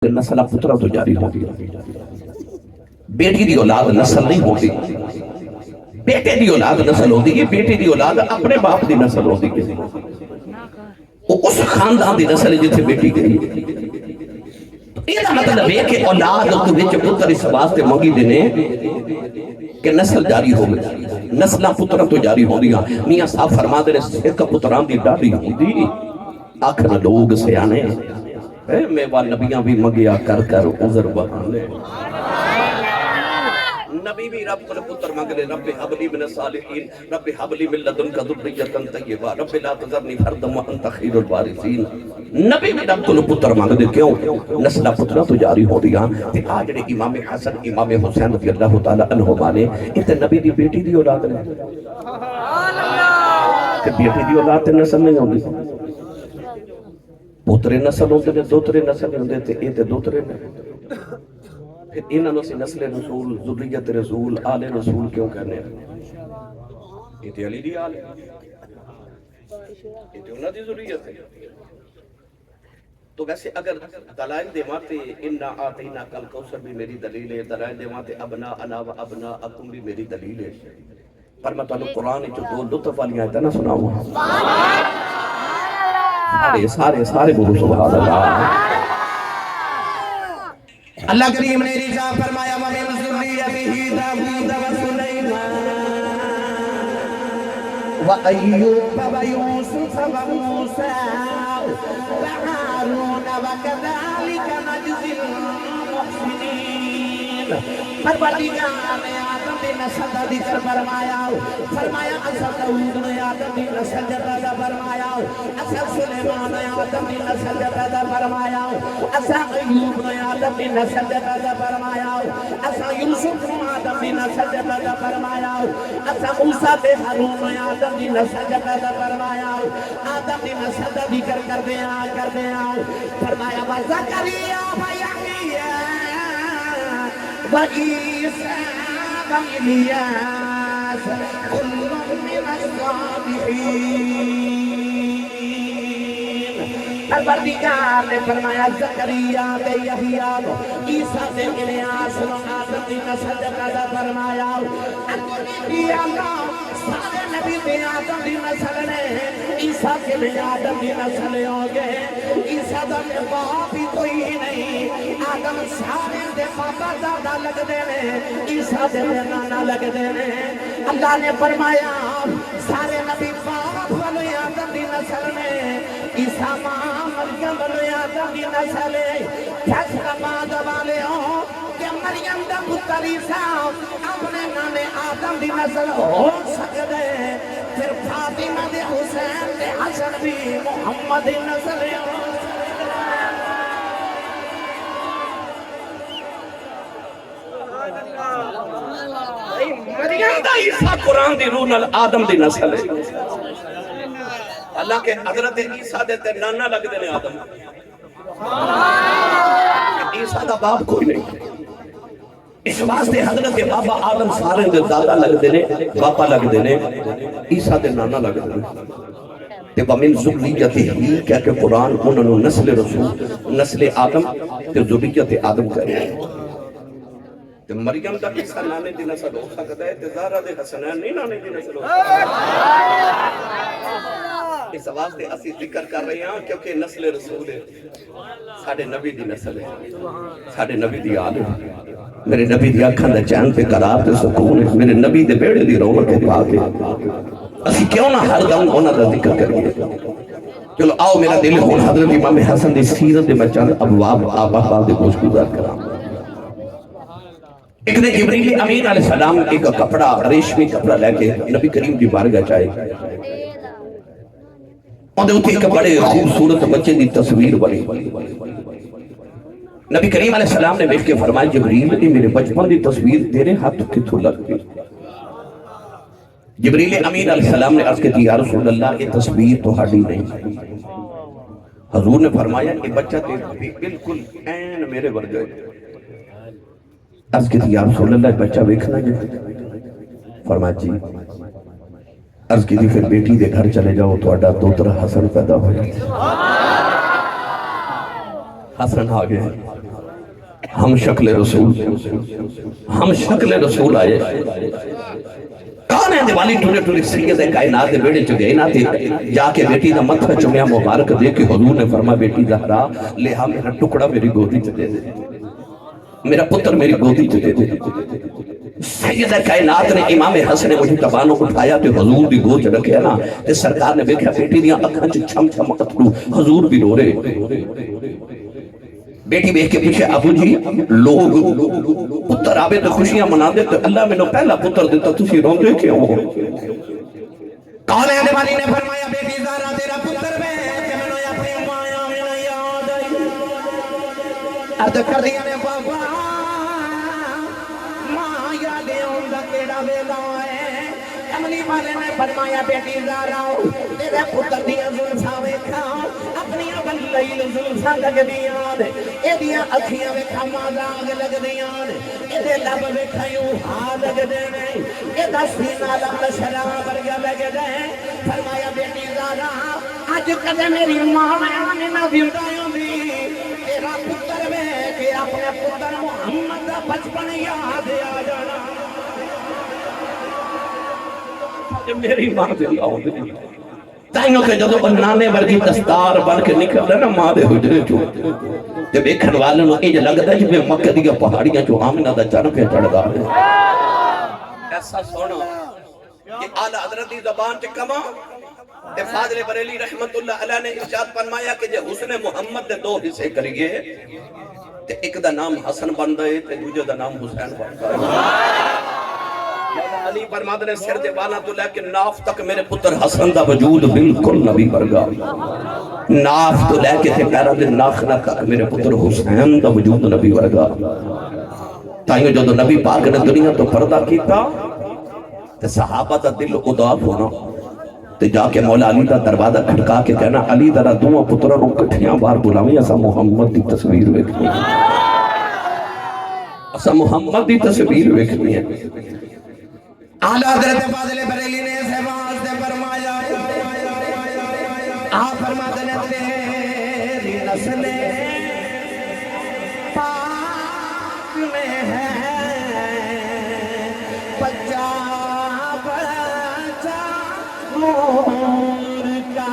نسل پترا تو جاری ہوتی بیٹی دی اولاد نسل نہیں ہوتی بیٹے دی اولاد نسل ہوتی ہے بیٹی دی اولاد اپنے باپ دی نسل ہوتی ہے اس خاندان دی نسل جتھے بیٹی گئی یہ مطلب ہے کہ اولاد کے وچ پتر اس واسطے منگی دینے کہ نسل جاری ہو گئی نسلہ پترا تو جاری ہو دیا میاں صاحب فرما دے ایک پتران دی ڈاڑی ہوتی آخر لوگ سے آنے میں وہ نبیاں بھی مگیا کر کر عذر بہانے نبی بھی رب کو پتر مانگ لے رب حبلی من الصالحین رب حبلی من لدنک ذریۃ طیبہ رب لا تذرنی فردا وانت خیر الوارثین نبی بھی رب کو پتر مانگ دے کیوں نسل پترا تو جاری ہو دیا تے آ جڑے امام حسن امام حسین رضی اللہ تعالی عنہما نے تے نبی دی بیٹی دی اولاد نے سبحان اللہ تے بیٹی دی اولاد تے نسل نہیں ہوندی پوترے نسل ہوتے ہیں دوترے نسل ہوتے ہیں یہ تے دوترے نے پھر انہوں سے نسل رسول ذریت رسول آل رسول کیوں کہنے ہیں یہ تے علی دی آل ہے یہ تے انہوں دی ذریت ہے تو ویسے اگر دلائل دے ماتے انہا آتینا کل کوثر بھی میری دلیل ہے دلائل دے ماتے ابنا انا و ابنا اکم بھی میری دلیل ہے پر میں تعلق قرآن جو دو لطف والی آیتہ نہ سناؤں سارے بولو سبحان اللہ اللہ کریم نے رجا فرمایا وَمِن ذُرِّيَّتِهِ دَاوُودَ وَسُلَيْمَانَ وَأَيُّوبَ وَيُوسُفَ وَمُوسَىٰ وَهَارُونَ وَكَذَلِكَ نَجْزِي الْمُحْسِنِينَ پروردگار نے آدم دی نسل دا ذکر فرمایا اصل داؤد نے آدم دی نسل دا فرمایا اصل سلیمان نے آدم دی نسل دا فرمایا اصل ایوب نے آدم دی نسل دا فرمایا اصل یوسف نے آدم دی نسل دا فرمایا اصل موسیٰ تے ہارون نے آدم دی نسل دا فرمایا آدم دی نسل دا ذکر کر دیا فرمایا وزکریا ویحییٰ وعیسیٰ وإلیاس کل من الصالحین پروردگار نے فرمایا زکریا تے یحییٰ عیسیٰ تے الیاس آدم دی نسل دا فرمایا سارے نبی تے آدم دی نسل نے عیسیٰ کے بھی آدم دی نسل ہو گئے عیسیٰ دا میں باپ ہی کوئی نہیں آدم سارے دے بابا دادا لگ دینے عیسیٰ دے نانا لگ دینے اللہ نے فرمایا سارے نبی باپ والے آدم دی نسل نے عیسیٰ ماں مریم والے آدم دی نسل فیصلہ بعد والے ہوں کہ مریم دا پتر عیسیٰ اپنے نانے آدم دی نسل ہو سکتے پھر فاطمہ دے حسین دے حسن بھی محمد دی نسل ہو مریم دا عیسیٰ قرآن دی روح نال آدم دی نسل ہے اللہ کے حضرت عیسیٰ دیتے نانا لگ دینے آدم عیسیٰ دا باپ کوئی نہیں اس واسطے حضرت بابا آدم سارے دے دادا لگ دینے باپا لگ دینے عیسیٰ دے نانا لگ دینے تے وَمِن ذُرِّيَّتِهِ کہہ کہ قرآن انہوں نے نسل رسول نسل آدم تے ذریت آدم کرے تے مریم دا عیسیٰ نانے دی نسل ہو سکتا ہے تے زہرا دے حسنین نہیں نانے دی نسل ہو سکتا اس واسطے اسی ذکر کر رہے ہیں کیونکہ نسل رسول ہے ساڑھے نبی دی نسل ہے ساڑھے نبی دی آل ہے میرے نبی دی اکھاں دے چین تے قرار تے سکون ہے میرے نبی دے بیڑے دی رونق ہے پاک ہے اسی کیوں نہ ہر دم انہاں دا ذکر کریے چلو آؤ میرا دل ہون حضرت امام حسن دی سیرت دے میں چند ابواب آبا دے گوش گزار کرام ایک نے جبریل امین علیہ السلام ایک کپڑا ریشمی کپڑا لے کے نبی کریم دی بارگاہ چاہے اور دے اتھے ایک بڑے خوبصورت بچے دی تصویر بنی نبی کریم علیہ السلام نے بیٹھ کے فرمایا جبریل یہ میرے بچپن دی تصویر تیرے ہاتھ کتھوں لگ گئی جبریل امین علیہ السلام نے عرض کی یا رسول اللہ یہ تصویر تو ہڈی نہیں حضور نے فرمایا یہ بچہ تے بالکل این میرے ورگے عرض کی یا رسول اللہ بچہ بیکھنا جائے فرمایا جی عرض کی پھر بیٹی دے گھر چلے جاؤ تو اڈا دوترہ حسن پیدا ہوئے حسن آگے ہم شکل رسول آئے کون ہے دیوالی ٹوڑے ٹوڑے سید کائنات بیڑے چگے نہ تھے جا کے بیٹی دا متھا چمیا مبارک دے کے حضور نے فرما بیٹی زہرا لہا میرا ٹکڑا میری گودی چ دے دے میرا پتر میری گودی چ دے دے سید کائنات نے امام حسن مجھے تبانوں اٹھایا تو حضور دی گود رکھے نا تے سرکار نے دیکھا بیٹی دیاں اکھاں چ چھم چھم اترو حضور بھی رو رہے بیٹی بیٹھ کے پیچھے ابو جی لوگ پتر آبے تو خوشیاں منا دے تو اللہ میں نے پہلا پتر دیتا تسی رو دے کیوں ہو کون ہے دیوالی نے فرمایا بیٹی زہرا تیرا پتر میں کہ میں نے اپنی مایا میں نے یاد آئی عرض کر دیا نے بابا مایا لے اندہ کیڑا ویلا ہے امنی والے نے فرمایا بیٹی زہرا تیرے پتر دیا زلسا ویکھا اپنی واللیل زلسا لگ دیاں اے دیا اکھیاں ویکھا مازاگ لگ دیاں اے دے لب ویکھا یوں ہاں لگ دینے اے دا سینہ لب شراب ورگا لگ دے فرمایا بیٹی زہرا آج کدے میری ماں میں نہ دیندائیوں دی تیرا پتر میں کہ اپنے پتر محمد دا بچپن یاد آ جانا میری ماں دے اللہ دے تائیوں کے جدو بنانے ورگی دستار بن کے نکل رہے نا ماں دے حجرے چو جب ایکھن والے نو ایج لگ دا جب مکہ دیا پہاڑیاں چو آمنہ دا جن پہ چڑھ دا ایسا سونا کہ اعلیٰ حضرتی زبان چے کما فاضل بریلی رحمت اللہ علیہ نے ارشاد فرمایا کہ جے حسن محمد دے دو حصے کریے تے ایک دا نام حسن بن دے تے دوجہ دا نام حسین بن دے علی فرماتے نے سر دیوانا تو لے کہ ناف تک میرے پتر حسن دا وجود بالکل نبی برگا ناف تو لے کے پیرا دے ناخنہ تک میرے پتر حسین دا وجود نبی برگا تائیوں جو نبی پاک نے دنیا تو پردہ کیتا تے صحابہ دا دل اداف ہونا تے جا کے مولا علی دا دروازہ کھڑکا کے کہنا علی درہ دوں پترہ رو کٹھیاں بار بلاویں ایسا محمد دی تصویر ویکھنی ایسا محمد دی تصویر ویکھنی ہے اعلیٰ حضرت فاضل بریلی نے اسے واسطے فرمایا آپ فرماتے ہیں تیری نسل پاک میں ہے بچہ بچہ نور کا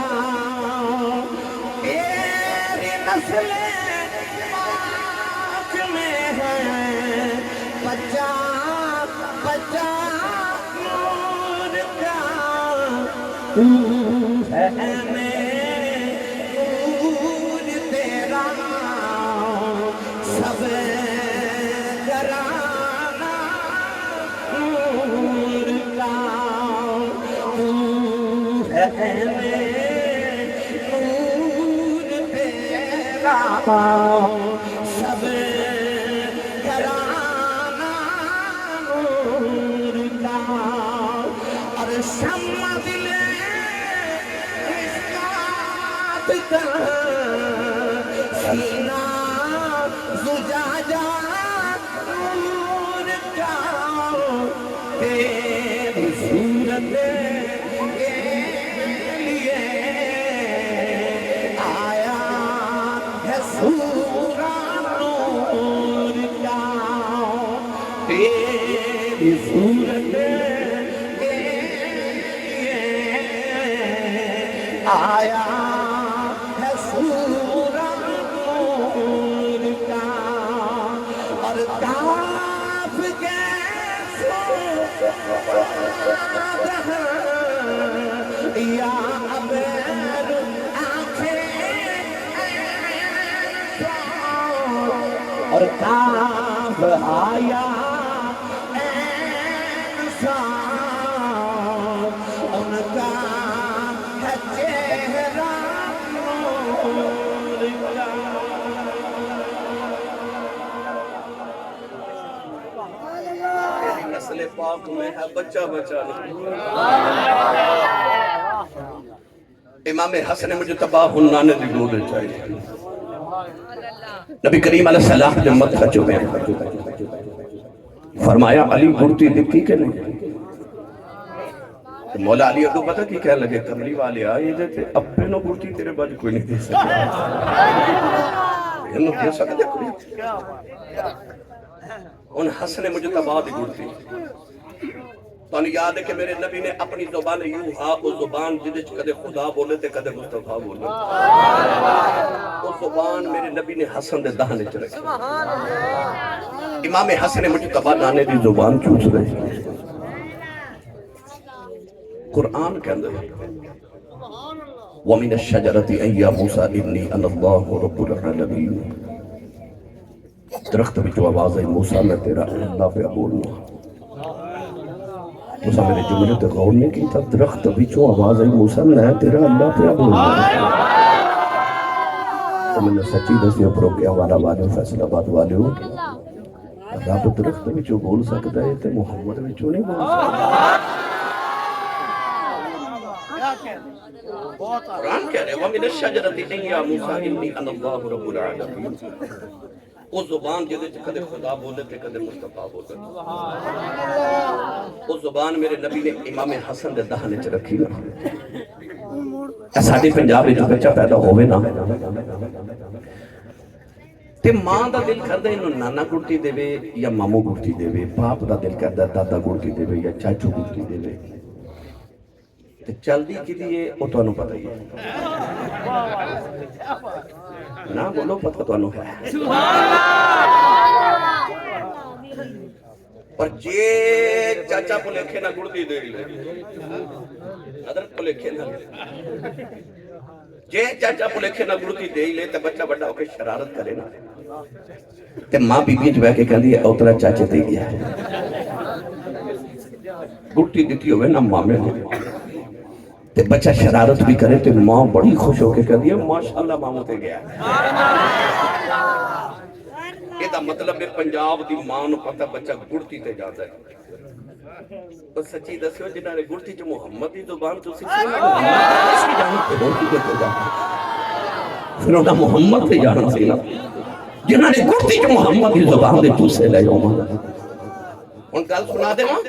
تیری نسل پاک میں ہے بچہ بچہ ہے نور تیرا سب گرانا نور کا ہے نور تیرا سب گرانا نور کا اور شمع دل سینہ زجاجہ نور کا تیری صورت کے لیے آیا ہے سورہ نور کا تیری صورت کے لیے آیا یا ابر آنکھیں اور کعب آیا انسان ان کا ہے چہرہ نور کا نسل پاک میں ہے بچہ بچہ امام حسن مجھے تباہ ہنانے دی گودے چاہیے نبی کریم علیہ السلام نے مت کھچو میں فرمایا علی گھرتی دکھی کہ نہیں مولا علی اگو پتہ کی کہہ لگے کملی والے آئے جیتے اپنے نو گھرتی تیرے باج کوئی نہیں دے سکتا انہوں دے سکتے کوئی ان حسن مجتبہ دی گڑتی تو یاد ہے کہ میرے نبی نے اپنی زبان یوں ہاں وہ زبان جدے کدے خدا بولے تے کدے مصطفیٰ بولے وہ زبان میرے نبی نے حسن دے دہنے چ رکھی امام حسن مجتبہ نانے دی زبان چوس رہے قرآن کے اندر وَمِنَ الشَّجَرَةِ أَن يَا مُوسَىٰ إِنِّي أَنَا اللَّهُ رَبُّ الْعَالَمِينَ درخت بھی جو آواز ہے موسیٰ میں تیرا اللہ پہ بولنا موسیٰ میرے جملے تے غور نہیں کی تھا درخت بھی جو آواز ہے موسیٰ میں تیرا اللہ پہ بولنا تو میں نے سچی دستی اپروں کے حوالہ والے فیصلہ بات والے ہو رب درخت بھی جو بول سکتا ہے تے محمد بھی جو نہیں بول سکتا قرآن کہہ رہے وَمِنَ الشَّجَرَةِ أَن يَا مُوسَىٰ إِنِّي أَنَا اللَّهُ رَبُّ الْعَالَمِينَ وہ زبان جدے کدے خدا بولے تے کدے مصطفیٰ بولے وہ زبان میرے نبی نے امام حسن دے دہنے چ رکھی نا ساڈے پنجاب وچ بچہ پیدا ہوئے نا تے ماں دا دل کردا انہوں نانا گڑتی دے یا مامو گڑتی دے باپ دا دل کردا دادا گڑتی دے یا چاچو گڑتی دے چل دی کی دیئے وہ تو انہوں پتہ ہی ہے نا بولو پتہ تو انہوں ہے اور جے چاچا کو لکھے نہ گڑتی دے لے حضرت کو لکھے نہ جے چاچا کو لکھے نہ گڑتی دے لے تو بچہ بڑا ہو کے شرارت کرے نا تے ماں بی بیچ بے کے کہہ دی اوترا چاچے دے گیا گڑتی دیتی ہوئے نا ماں میں تے بچہ شرارت بھی کرے تو ماں بڑی خوش ہو کے کہہ دیا ماشاءاللہ ماموں تے گیا یہ دا مطلب ہے پنجاب دی ماں نو پتہ بچہ گڑتی تے جاتا ہے تو سچی دسیو جنہاں نے گڑتی جو محمد دی زبان تو سکھے نا اس کی جانب تے گڑتی تے جاتا پھر انہاں محمد تے جانا سی نا جنہاں نے گڑتی جو محمد دی زبان دے تو سے لے جاؤ ان کل سنا دے ماں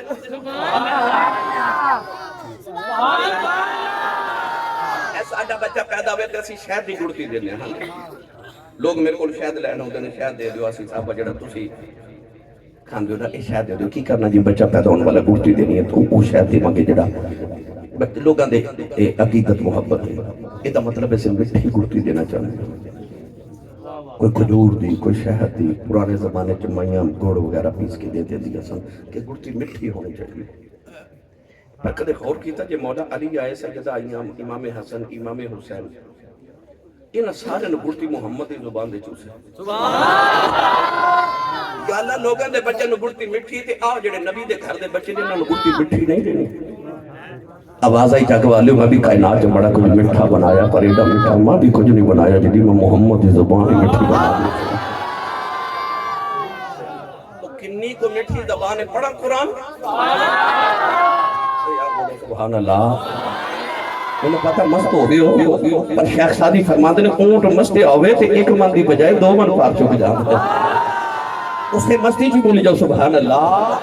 ایسا بچہ پیدا ہوئے تھے شہد نہیں گڑتی دینے ہیں لوگ میرے کو شہد لینا ہوتے ہیں شہد دے دیو اسی صاحبہ جڑا تسی کھان دیو نا شہد دے دیو کی کرنا جی بچہ پیدا ہونے والا گڑتی دینی ہے تو وہ شہد دی مانگے جڑا لوگاں دے عقیدت محبت ہے یہ دا مطلب ہے سے مٹھی گڑتی دینا چاہتے ہیں کوئی کھجور دی کوئی شہد دی پرانے زمانے چمائیاں گوڑ وغیرہ پیس کے دیتے دیا سن کہ گڑتی مٹھی ہونی چاہیے پر کدے غور کیتا کہ مولا علی آئے سجدہ آئیاں امام حسن امام حسین ان سارے نگڑتی محمد دی زبان دے چوسے یا اللہ لوگاں دے بچے نگڑتی مٹھی تے آؤ جڑے نبی دے گھر دے بچے نے نگڑتی مٹھی نہیں دینی آواز آئی چاک والیوں میں بھی کائنات جو بڑا کچھ مٹھا بنایا پر ایڈا مٹھا ماں بھی کچھ نہیں بنایا جدی میں محمد دی زبان دی مٹھی بنا دیا تو کنی کو مٹھی زبان پڑھا قرآن سبحان اللہ انہوں پتا مست ہو گئے پر شیخ سادی فرماتے نے اونٹ مستے ہوئے تھے ایک من دی بجائے دو من پار چکے جانتے اسے مستی جی بولی جاؤ سبحان اللہ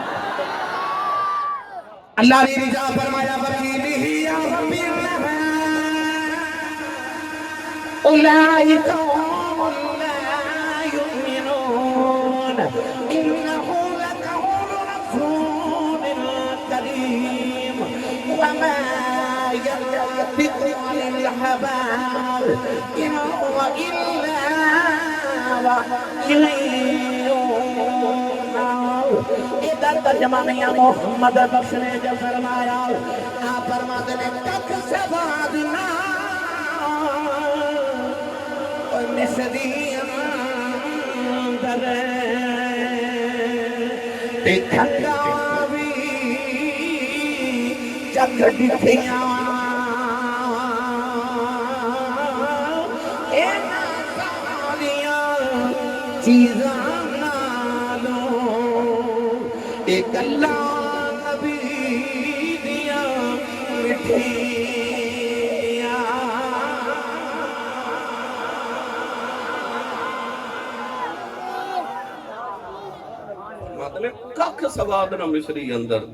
اللہ نے رجا فرمایا وکیلی یا ربی اولئک قوم لا یؤمنون انه لقول رسول کریم وما ينطق عن الهوى إن هو إلا وحي ادھر ترجمہ نہیں محمد بخش نے جو فرمایا آپ فرماتے نے تک سے بادنا اور مسدی اندر ٹکھنگا بھی چکڑ دکھیاں چیزاں نالو ایک اللہ نبی دیا مٹھیاں مطلب کک سواد نہ مصری اندر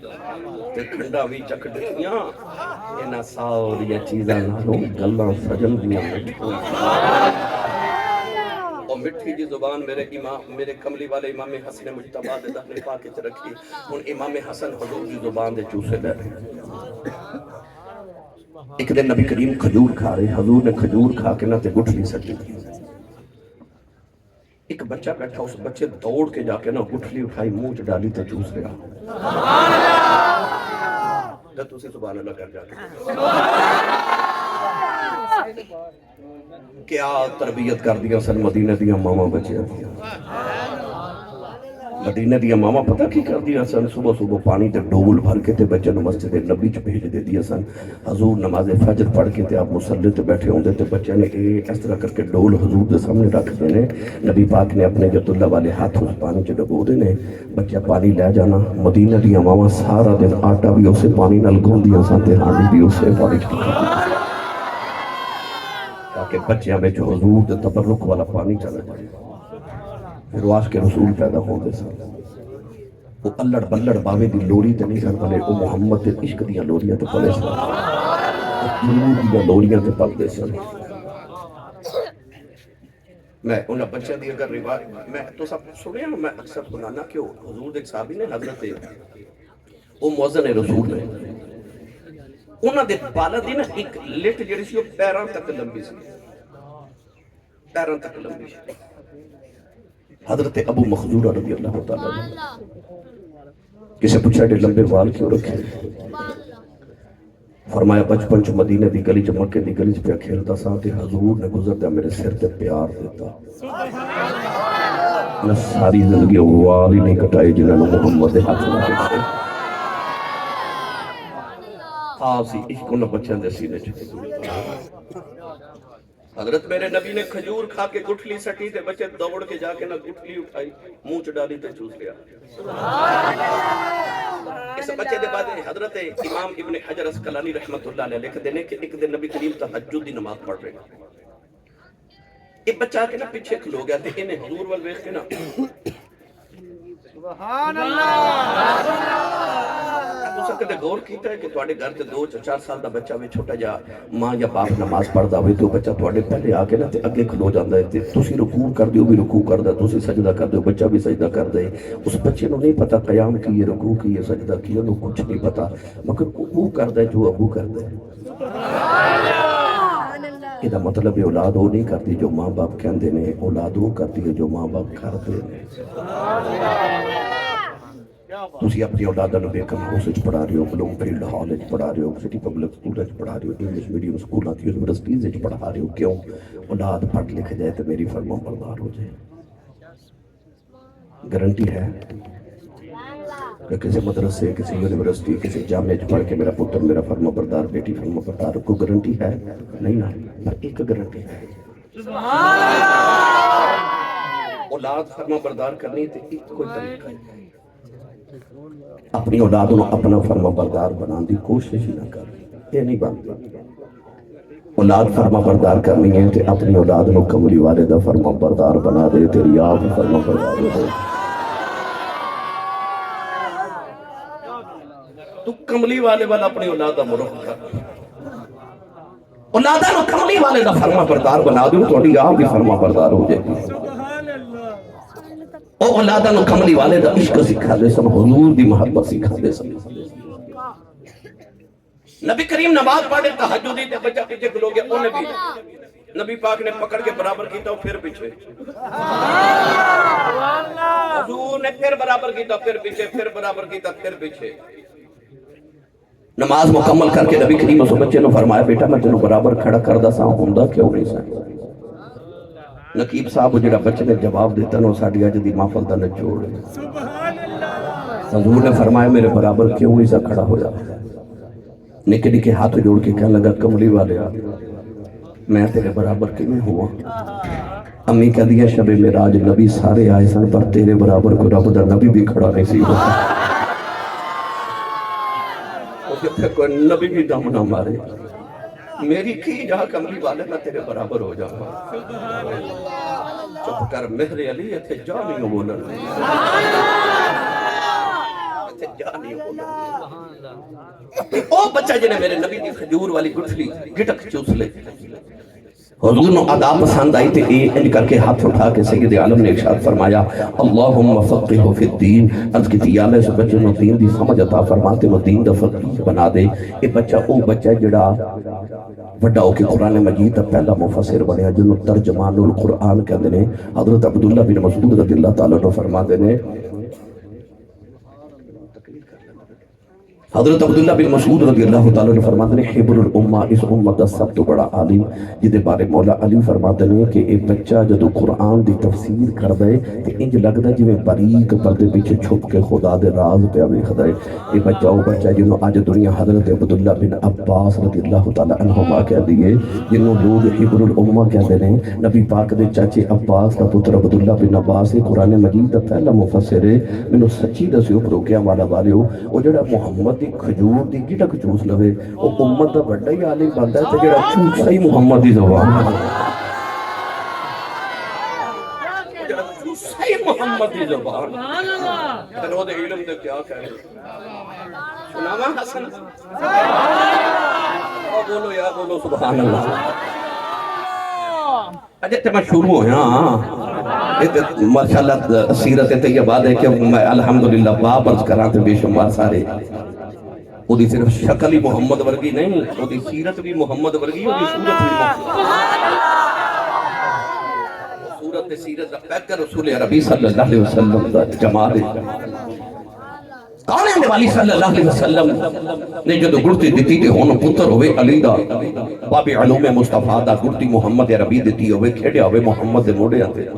تے کھنڈا بھی چک ڈکیاں اینا ساوریا چیزاں نالو گلاں سجن دیاں مٹھیاں میٹھی جی زبان میرے امام میرے کملی والے امام حسن مجتبی دے دہنے پاک وچ رکھی ہن امام حسن حضور دی زبان دے چوسے لے رہے ایک دن نبی کریم کھجور کھا رہے حضور نے کھجور کھا کے نہ تے گٹھلی سٹی ایک بچہ بیٹھا اس بچے دوڑ کے جا کے نہ گٹھلی اٹھائی منہ چ ڈالی تے چوس لیا جب تسی سبحان اللہ کر جا کے کیا تربیت کر دیا سن مدینہ دیا ماما بچے مدینہ دیا ماما پتہ کی کر دیا سن صبح صبح پانی تے ڈول بھر کے تے بچے مسجد نبی چ بھیج دے دیا سن حضور نماز فجر پڑھ کے تے آپ مصلی تے بیٹھے ہوندے تے بچے نے اس طرح کر کے ڈول حضور دے سامنے رکھ دینے نبی پاک نے اپنے جت اللہ والے ہاتھ اس پانی چ ڈبو دینے بچہ پانی لے جانا مدینہ دیا ماما سارا دن آٹا بھی اسے پانی نال گوندیاں سن تے ہانڈی بھی اسے پانی چ تاکہ بچیاں میں جو حضور دے تبرک والا پانی چلا جائے پھر واس کے رسول پیدا ہو دے سن وہ اللہ بلڑ باوے دی لوری تے نہیں سن پلے وہ محمد دے عشق دیاں لوریاں تے پلے سن حضور دیاں لوریاں تے پل دے سن میں انہاں بچیاں دی اگر روایت میں تو سب سنیا میں اکثر سنانا کہ حضور دے صحابی نے حضرت وہ مؤذن رسول نے انہاں دے بالا دی نا ایک لٹ جڑی سی وہ پیراں تک لمبی سی پیراں تک لمبی سی حضرت ابو مخزورہ رضی اللہ تعالیٰ کسے پوچھا کہ لمبے وال کیوں رکھے فرمایا بچپن چ مدینہ دی گلی چ مکے دی گلی چ پہ کھیلتا سا تے حضور نے گزرتا میرے سر تے پیار دیتا میں ساری زندگی وال ہی نہیں کٹائے جنہوں نے محمد دے ہاتھ نہ رکھے خاصی عشق انہاں بچیاں دے سینے چ حضرت میرے نبی نے کھجور کھا کے گٹھلی سٹی تے بچے دوڑ کے جا کے نہ گٹھلی اٹھائی منہ چ ڈالی تے چوس لیا اس بچے دے بعد حضرت امام ابن حجر اسقلانی رحمت اللہ علیہ لکھ دینے کہ ایک دن نبی کریم تہجد دی نماز پڑھ رہے ایک بچہ کے نا پیچھے کھلو گیا تے انہیں حضور وال ویکھ کے نا سبحان اللہ تو سکتے غور کیتا ہے کہ تواڈے گھر تے 2-4 سال دا بچہ وے چھوٹا جا ماں یا باپ نماز پڑھدا ہوئے تو بچہ تواڈے پہلے آ کے نا تے اگے کھلو جاندا ہے تے تسی رکوع کر دیو بھی رکوع کردا تسی سجدہ کر دیو بچہ بھی سجدہ کر دے اس بچے نو نہیں پتا قیام کی ہے رکوع کی ہے سجدہ کی ہے نو کچھ نہیں پتا مگر وہ کردا ہے جو ابو کردا ہے یہ دا مطلب ہے اولاد وہ نہیں کرتی جو ماں باپ کہندے نے اولاد وہ کرتی ہے جو ماں باپ کرتے ہیں تسی اپنی اولادہ نو بیکم ہاؤس وچ پڑھا رہے ہو بلوم فیلڈ ہال وچ پڑھا رہے ہو سٹی پبلک سکول وچ پڑھا رہے ہو انگلش میڈیم سکولاں تے یونیورسٹیز وچ پڑھا رہے ہو کیوں اولاد پڑھ لکھ جائے تو میری فرما بردار ہو جائے گارنٹی ہے کہ کسی مدرسے کسی یونیورسٹی کسی جامعہ وچ پڑھ کے میرا پتر میرا فرما بردار بیٹی فرما بردار کو گارنٹی ہے نہیں نا پر ایک گارنٹی ہے سبحان اللہ اولاد فرما بردار کرنی تے ایک کوئی طریقہ ہے اپنی اولاد کو اپنا فرما بردار بنان دی کوشش ہی نہ کر یہ نہیں بنتی اولاد فرما بردار کرنی ہے تے اپنی اولاد کو کملی والے دا فرما بردار بنا دے تیری آپ فرما بردار ہو دے تو کملی والے والا اپنی اولاد دا مرخ کر اولادہ کو کملی والے دا فرما بردار بنا دے تیری آپ بھی فرما بردار ہو جائے او اولادہ نو کملی والے دا عشق سکھا دے سن حضور دی محبت سکھا دے سن نبی کریم نماز پڑھے تہجد دی تے بچہ پیچھے کھلو گیا انہیں بھی نبی پاک نے پکڑ کے برابر کیتا پھر پیچھے حضور نے پھر برابر کیتا پھر پیچھے پھر برابر کیتا پھر پیچھے نماز مکمل کر کے نبی کریم اس بچے نے فرمایا بیٹا میں تینوں برابر کھڑا کردہ سا ہوندا کیوں نہیں سا نقیب صاحب جڑا بچے نے جواب دیتا نو ساڈی اج دی محفل دا نچوڑ حضور نے فرمایا میرے برابر کیوں نہیں سا کھڑا ہو جا نکے نکے ہاتھ جوڑ کے کہنے لگا کملی والے میں تیرے برابر کیوں ہوا امی کہہ دیا شب معراج نبی سارے آئے سن پر تیرے برابر کو رب دا نبی بھی کھڑا نہیں سی ہوتا پھر کوئی نبی بھی دم نہ مارے میری کی جہاں کملی والے میں تیرے برابر ہو جاؤں چپ کر مہر علی اتھے جا نہیں بولن اتھے جا نہیں بولن او بچہ جنہیں میرے نبی دی کھجور والی گٹھلی گٹک چوس لے حضور نے ادا پسند آئی تے انج کر کے ہاتھ اٹھا کے سید عالم نے ارشاد فرمایا اللہم فقہہ فی الدین، عرض کی یا اللہ اس بچے نو دین دی سمجھ عطا فرما تے نو دین دا فقیہ بنا دے۔ یہ بچہ او بچہ ہے جڑا بڑا ہو کے قرآن مجید دا پہلا مفسر بنیا جنہوں ترجمان القرآن کہتے ہیں۔ حضرت عبداللہ بن مسعود رضی اللہ تعالیٰ عنہ فرماتے ہیں، حضرت عبداللہ بن مسعود رضی اللہ تعالیٰ نے فرماتے ہیں حبر الامہ، اس امت کا سب تو بڑا عالم، جدے بارے مولا علی فرماتے ہیں کہ ایک بچہ جدو قرآن دی تفسیر کر دے تو انج لگتا ہے جویں باریک پردے پیچھے چھپ کے خدا دے راز پہ ویکھدا ہے۔ یہ بچہ وہ بچہ ہے جنہوں آج دنیا حضرت عبداللہ بن عباس رضی اللہ تعالیٰ عنہما کہہ دیئے، جنہوں لوگ حبر الامہ کہتے ہیں۔ نبی پاک دے چاچے عباس کا پتر عبداللہ بن عباس قرآن مجید دا پہلا مفسر ہے۔ میں سچی دسیو پروکیا والا والے ہو، وہ جڑا محمد دی کھجور دی گٹک چوس لوے وہ امت دا بڑا ہی عالم بندا ہے تے جڑا چوسا ہی محمد دی زبان جڑا چوسا ہی محمد دی زبان سبحان اللہ کرو دے علم دے کیا کہے سناواں حسن او بولو یا بولو سبحان اللہ۔ اجے تے میں شروع ہویا ماشاءاللہ سیرت طیبہ دے کہ میں الحمدللہ بابرز کراں تے بے شمار سارے وہ دی صرف شکل ہی محمد ورگی نہیں، وہ دی سیرت بھی محمد ورگی، وہ دی صورت بھی محمد صورت سیرت دا پیکر رسول عربی صلی اللہ علیہ وسلم دا جمال کانے نے والی صلی اللہ علیہ وسلم نے جو گڑتی دیتی تھی ہون پتر ہوئے علی دا باب علوم مصطفیٰ دا گڑتی محمد عربی دیتی ہوئے کھیڑے ہوئے محمد دے موڑے آتے۔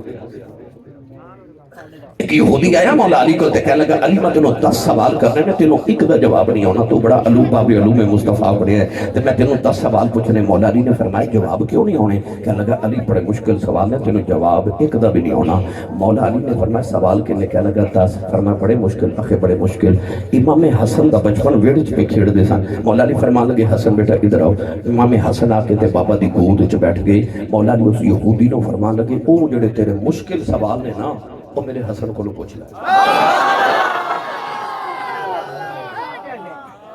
ایک یہودی آیا مولا علی کو کہنے لگا علی میں تینوں 10 سوال کرنے میں تینوں ایک دا جواب نہیں ہونا، تو بڑا باب علوم مصطفیٰ پڑھے ہے تو میں تینوں 10 سوال پوچھنے۔ مولا علی نے فرمایا جواب کیوں نہیں ہونے؟ کہنے لگا علی بڑے مشکل سوال ہے تینوں جواب ایک دا بھی نہیں ہونا۔ مولا علی نے فرمایا سوال کے لئے کہنے لگا 10، فرمایا بڑے مشکل، اخے بڑے مشکل۔ امام حسن دا بچپن ویڑچ پہ کھیڑ دے سن۔ مولا علی فرمان لگے حسن بیٹا ادھر آؤ۔ امام حسن آکے تے بابا دی گود چ بیٹھ گئے۔ مولا علی اس یہودی نو فرمان لگے او جڑے تیرے مشکل سوال نے نا وہ میرے حسن کو لو پوچھ لیا۔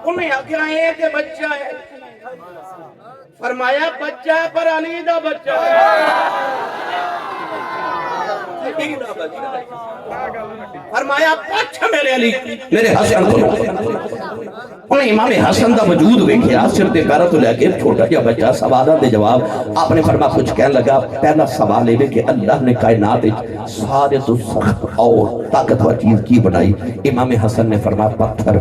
انہیں آگیا ایک بچہ ہے، فرمایا بچہ پر علی دا بچہ فرمایا پچھ میرے علی میرے حسن کو لو۔ انہیں امام حسن دا وجود ویکھیا، سر دے پیرا تو لے کے چھوٹا جا بچہ سوالہ دے جواب آپ نے فرمایا کچھ کہنے لگا۔ پہلا سوال ہے کہ اللہ نے کائنات سارے تو سخت اور طاقتور چیز کی بنائی؟ امام حسن نے فرمایا پتھر۔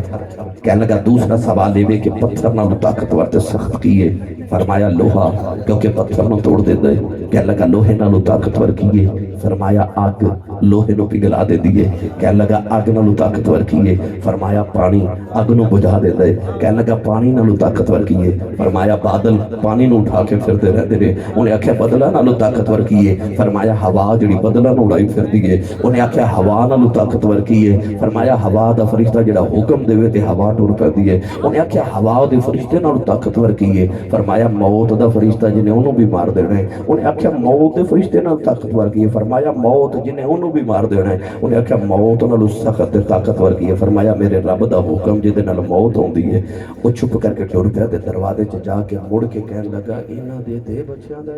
کہنے لگا دوسرا سوال ہے کہ پتھر نہ طاقتور تے سخت کیے؟ فرمایا لوہا، کیونکہ پتھر نہ توڑ دے دے۔ کہنے لگا لوہے نہ طاقتور کیے؟ فرمایا آگ، لوہے نو پگھلا دے دیے۔ کہنے لگا آگ نہ طاقتور کیے؟ فرمایا پانی، آگ نو بجھا دے دے۔ کہنے لگا پانی نہ طاقتور کیے؟ فرمایا بادل، پانی نو اٹھا کے پھرتے رہتے رہے۔ انہیں آکھیا بدلہ نہ طاقتور کیے؟ فرمایا ہوا جڑی بدلہ نو اڑائی پھر دیئے۔ انہیں آکھیا ہوا نہ طاقتور کیے؟ فرمایا ہوا دا فرشتہ جڑا حکم دے وے تے ہوا ٹر پہ دیئے۔ انہیں آکھیا ہوا دے فرشتے نہ طاقتور کیے؟ فرمایا موت دا فرشتہ جنہیں انہوں بھی مار دینے۔ انہیں آکھیا موت دے فرشتے نہ طاقتور کیے؟ فرمایا موت جنہیں انہوں بھی مار دینے۔ انہیں آکھیا موت نہ سخت طاقتور کیے؟ فرمایا میرے رب دا حکم جدے نال موت ہوندی ہے۔ وہ چھپ کر کے ٹر پیا دے دروازے چ جا کے مڑ کے کہنے لگا انہاں دے تے بچیاں دا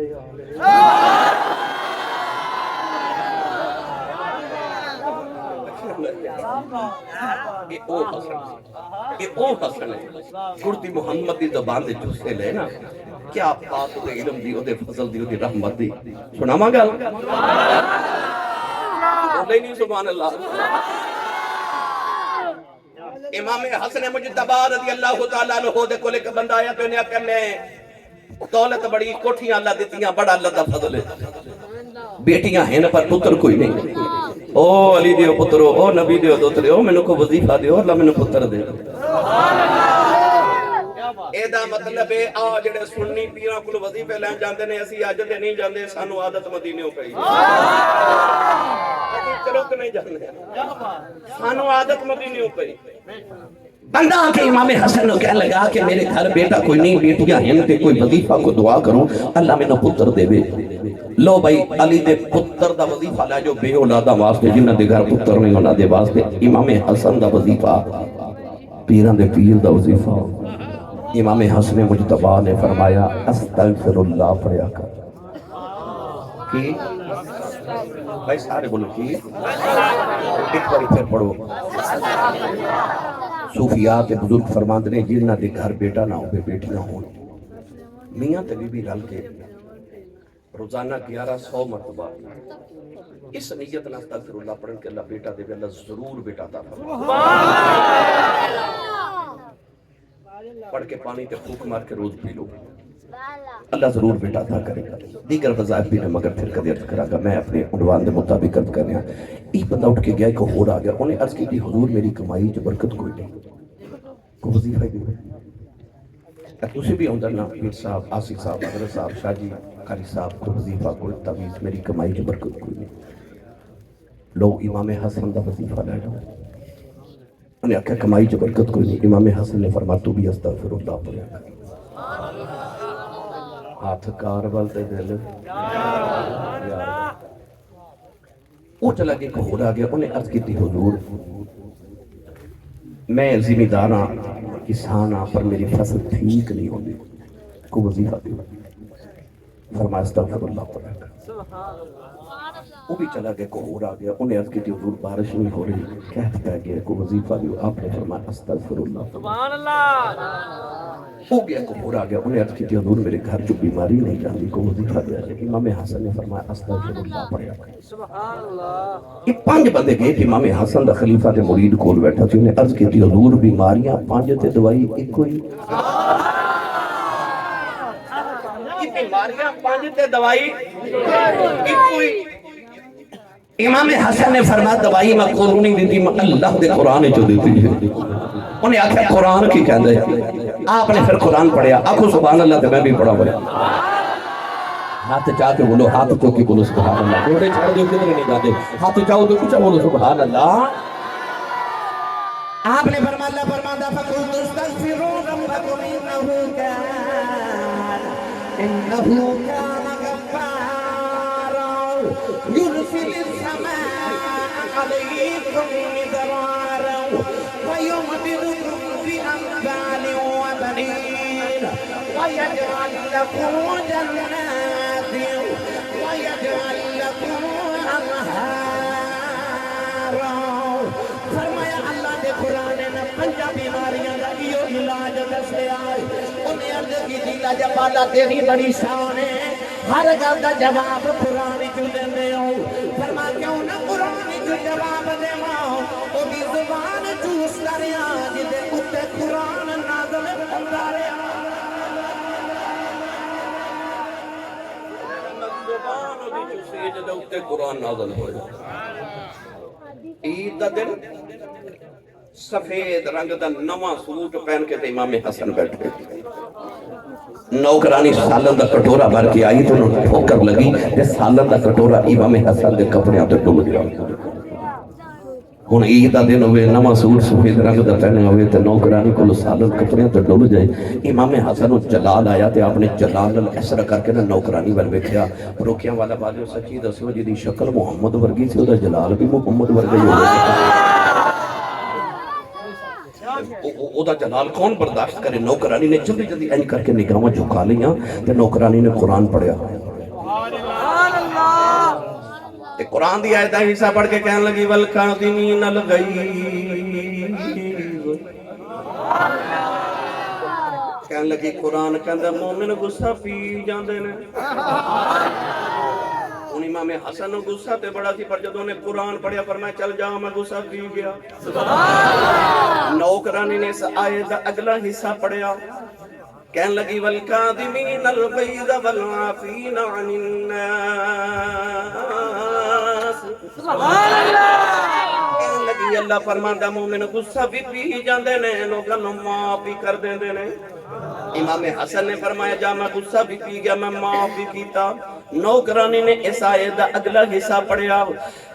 یہ او حسن ہے گردی محمد دی زبان دے چوسے لے نا کیا بات دے علم دی دے فضل دی رحمت دی سناواں گل بولے نہیں سبحان اللہ۔ امام حسن مجتبی رضی اللہ تعالیٰ عنہ دے کولے ایک بندہ آیا تو انہیں آکھیا میں دولت بڑی کوٹھیاں اللہ دیتیاں بڑا اللہ دا فضل ہے، بیٹیاں ہیں پر پتر کوئی نہیں۔ او علی دیو پترو، او نبی دیو دوترے، او میں نے کو وظیفہ دیو اللہ میں نے پتر دے۔ اے دا مطلب ہے آ جڑے سنی پیران کل وظیفے لین جاندے نے اسی آج دے نہیں جاندے سانو عادت مدینے ہو پئی چلو کہ نہیں جاندے سانو عادت مدینے ہو پئی۔ بندہ آکے امام حسن نے کہنے لگا کہ میرے گھر بیٹا کوئی نہیں بیٹیاں ہیں کہ کوئی وظیفہ کو دعا کروں اللہ میں نے پتر دے بے۔ لو بھائی علی دے پتر دا وظیفہ لے جو بے اولادہ واسطے جنہ دے گھر پتر نہیں ہونا دے واسطے امام حسن دا وظیفہ پیران دے پیر دا وظیفہ۔ امام حسن مجتبی نے فرمایا استغفر اللہ پڑھیا کر، کی بھائی سارے بولو کی ایک بار پھر پڑھو صوفیات بزرگ فرماندے نے جنہاں دے گھر بیٹا نہ ہوئے بیٹی نہ ہون میاں تے بی رل کے روزانہ 1100 مرتبہ اس نیت نہ استغفر اللہ پڑھن کہ اللہ بیٹا دے اللہ ضرور بیٹا عطا فرمائے پڑھ کے پانی تے پھوک مار کے روز پی لو اللہ ضرور بیٹا عطا کرے گا دیگر وظائف بھی نے مگر پھر کدی عرض کرا گا میں اپنے عنوان دے مطابق عرض کرنے ایک بندہ اٹھ کے گیا ایک اور آ گیا انہیں عرض کی تھی حضور میری کمائی جو برکت کوئی نہیں کو وظیفہ ہی نہیں تسی بھی اندر نا پیر صاحب آصف صاحب حضرت صاحب شاہ جی قاری صاحب کو وظیفہ کوئی تعویذ میری کمائی جو برکت کوئی نہیں لوگ امام حسن دا وظیفہ لے لو انہیں آکھا کمائی جو برکت کوئی نہیں امام حسن نے فرما تو بھی استغفر اللہ پڑھا ہاتھ کار والتے دل وہ چلا گیا کہور آ گیا انہیں عرض کی تھی حضور میں ذمہ داراں کساناں پر میری فصل ٹھیک نہیں ہوتی کو وظیفہ دی فرمایا استغفر اللہ پڑھا وہ بھی چلا گیا کہور آ گیا انہیں عرض کی تھی حضور بارش نہیں ہو رہی کہت پہ گیا کو وظیفہ دی آپ نے فرمایا استغفر اللہ سبحان اللہ ہو گیا کہور آ گیا انہیں عرض کی تھی حضور میرے گھر جو بیماری نہیں جاندی کو وظیفہ دیا جائے امام حسن نے فرمایا استغفر اللہ پڑھا سبحان اللہ یہ 5 بندے گئے کہ امام حسن دا خلیفہ دے مرید کول بیٹھا تھی انہیں عرض کی تھی حضور بیماریاں 5 تے دوائی ایک ہوئی بیماریاں 5 تے دوائی ایک ہوئی امام حسن نے فرمایا دوائی میں کو نہیں دیتی میں اللہ دے قرآن جو دیتی ہے انہیں آکھا قرآن کی کہندے آپ نے پھر قرآن پڑھیا آکھو سبحان اللہ تے میں بھی پڑھا پڑھا ہاتھ چاہ کے بولو ہاتھ تو کی بولو سبحان اللہ گوڑے چھڑ دیو کدھر نہیں جاتے ہاتھ چاہو تو کچھ بولو سبحان اللہ آپ نے فرمایا اللہ فرماتا فَقُلْتُ اسْتَغْفِرُوا رَبَّكُمْ إِنَّهُ كَانَ غَفَّارًا يُرْسِلِ السَّمَاءَ عَلَيْكُمْ مِدْرَارًا وَيُمْدِدْكُمْ بِأَمْوَالٍ وَبَنِينَ وَيَجْعَلْ لَكُمْ جَنَّاتٍ وَيَجْعَلْ لَكُمْ أَنْهَارًا فرمایا اللہ دے قرآن نے 5 بیماریاں دا یہ علاج دسے آئے انہیں عرض کی تھی جب اللہ تیری بڑی شان ہے ہر گل دا جواب قرآن جو دینے ہو فرما کیوں نہ قرآن جو جواب دے ماں او دی زبان چوس لریا جدے اتے قرآن نازل بندہ ریا زبان دی چوسی جدے اتے قرآن نازل ہوئے عید دا دن سفید رنگ دا نواں سوٹ پہن کے امام حسن بیٹھے نوکرانی سالن دا کٹورا بھر کے آئی تو انہوں ٹھوکر لگی کہ سالن دا کٹورا امام حسن دے کپڑے آتے ڈول گیا ہن عید دا دن ہوئے نواں سوٹ سفید رنگ دا پہنے ہوئے تے نوکرانی کو سالن کپڑے تے ڈول جائے امام حسن جلال آیا تے آپ نے جلال الاسر کر کے نوکرانی ول ویکھیا روکیاں والا باجو سچی دسو جی دی شکل محمد ورگی سی او دا جلال بھی محمد ورگا ہی ہوئے او دا جلال کون برداشت کرے نوکرانی نے جلدی جلدی این کر کے نگاہاں جھکا لیاں تے نوکرانی نے قرآن پڑھیا تے قرآن دی آیت حصہ پڑھ کے کہنے لگی والکاظمین الغیظ کہنے لگی قرآن کہندا مومن غصہ پی جاندے نے ان امام حسن نو غصہ تے بڑا سی پر جدوں نے قرآن پڑھیا فرمایا چل جا میں غصہ پی گیا نوکرانی نے اس آیت دا اگلا حصہ پڑھیا کہنے لگی والکاظمین الغیظ والعافین عن الناس سبحان اللہ کہنے لگی اللہ فرماندا مومن غصہ بھی پی جاندے نے لوکاں نوں معاف بھی کر دیندے نے امام حسن نے فرمایا جا میں غصہ بھی پی گیا میں معاف بھی کیتا نوکرانی نے اس آیت دا اگلا حصہ پڑھیا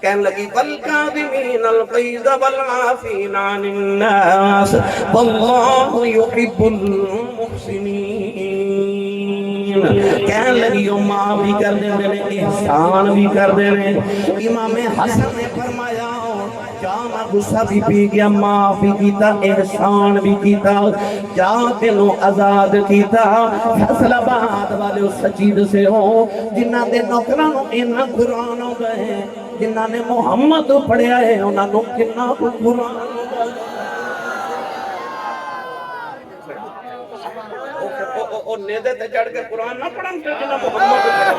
کہنے لگی والکاظمین الغیظ والعافین عن الناس واللہ یحب المحسنین کہنے لگی وہ معاف بھی کر دے احسان بھی کر دے امام حسن نے فرمایا جا میں غصہ بھی پی گیا، معاف بھی کیتا، احسان بھی کیتا، جا تینوں آزاد کیتا۔ فیصل آباد والے اس سچید سے ہو جنہ دے نوکراں نوں انہاں قرآن ہو گئے، جنہ نے محمد پڑھیا ہے انہاں نوں کتنا قرآن ہو گئے۔ او نیدے تے چڑھ کے قرآن نہ پڑھن تے جنہ محمد پڑھیا،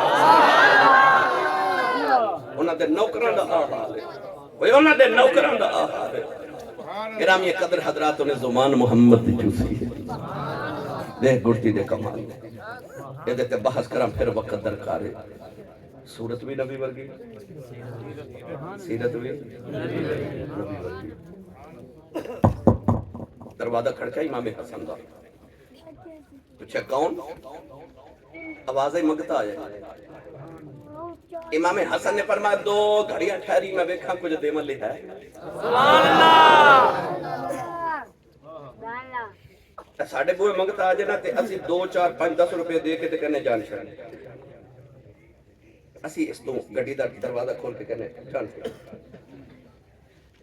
انہاں دے نوکراں دا آ حال ہے، وہ انہاں دے نوکراں دا آ حال ہے۔ گرامی قدر حضرات نے زمان محمد دی چوسی ہے، دیکھ گڑتی دے کمال یہ دیتے بحث کرام پھر وقت درکار ہے۔ صورت بھی نبی ورگی، سیرت بھی نبی ورگی۔ دروازہ کھڑکا امام حسن دا، پوچھا کون؟ آوازیں منگتا آیا۔ امام حسن نے فرمایا دو گھڑیاں ٹھہری میں بیکھاں کچھ دیمن لے ہے۔ سبحان اللہ۔ ساڑھے بوئے منگتا آجے نا تے اسی 2 4 5 10 روپے دے کے تے کہنے جان چھڑنے، اسی اس تو گھڑی دا دروازہ کھول کے کہنے جان چھڑنے،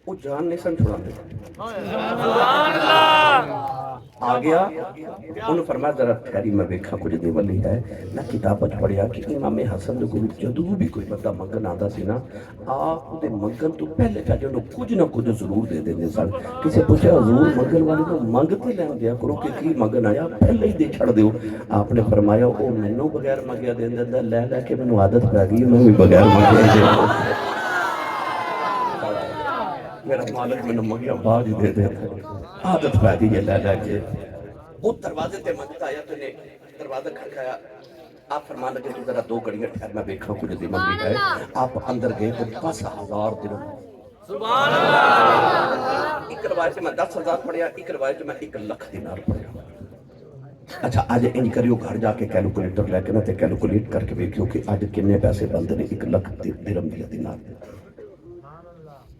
وہ جان نہیں سن چھڑانے۔ سبحان اللہ۔ آ گیا انہوں فرمایا ذرا ٹھہری میں بیکھا کچھ دے والی ہے نہ کتابت پڑھیا کہ امام حسن کو جدو بھی کوئی بندہ منگن آتا سی نا آپ دے منگن تو پہلے پہ جو کچھ نہ کچھ ضرور دے دیں سن۔ کسی پوچھا حضور منگن والے تو منگتے لیں دیا کرو کہ کی منگن آیا پہلے ہی دے چھڑ دیو۔ آپ نے فرمایا او منو بغیر منگیا دے دے لے لے کے منو عادت پہ گئی میں بھی بغیر منگیا دے میرا مالک میں نمگیا باج دے دے عادت پہ دی یہ لے لے کے۔ وہ دروازے تے منگتا آیا تو نے دروازہ کھڑکایا، آپ فرمان لگے تو ذرا 2 گھڑیاں ٹھہر میں بیکھا کچھ دیمن بھی ہے۔ آپ اندر گئے تو 10,000 درہم۔ سبحان اللہ۔ ایک روایت میں 10,000 پڑھیا، ایک روایت میں 1 لاکھ دینار پڑھیا۔ اچھا آج انج کریو گھر جا کے کیلکولیٹر لے کے نا تے کیلکولیٹ کر کے بیکھیو کہ آج کنے پیسے بند نے 1 لاکھ درہم دیا دینار۔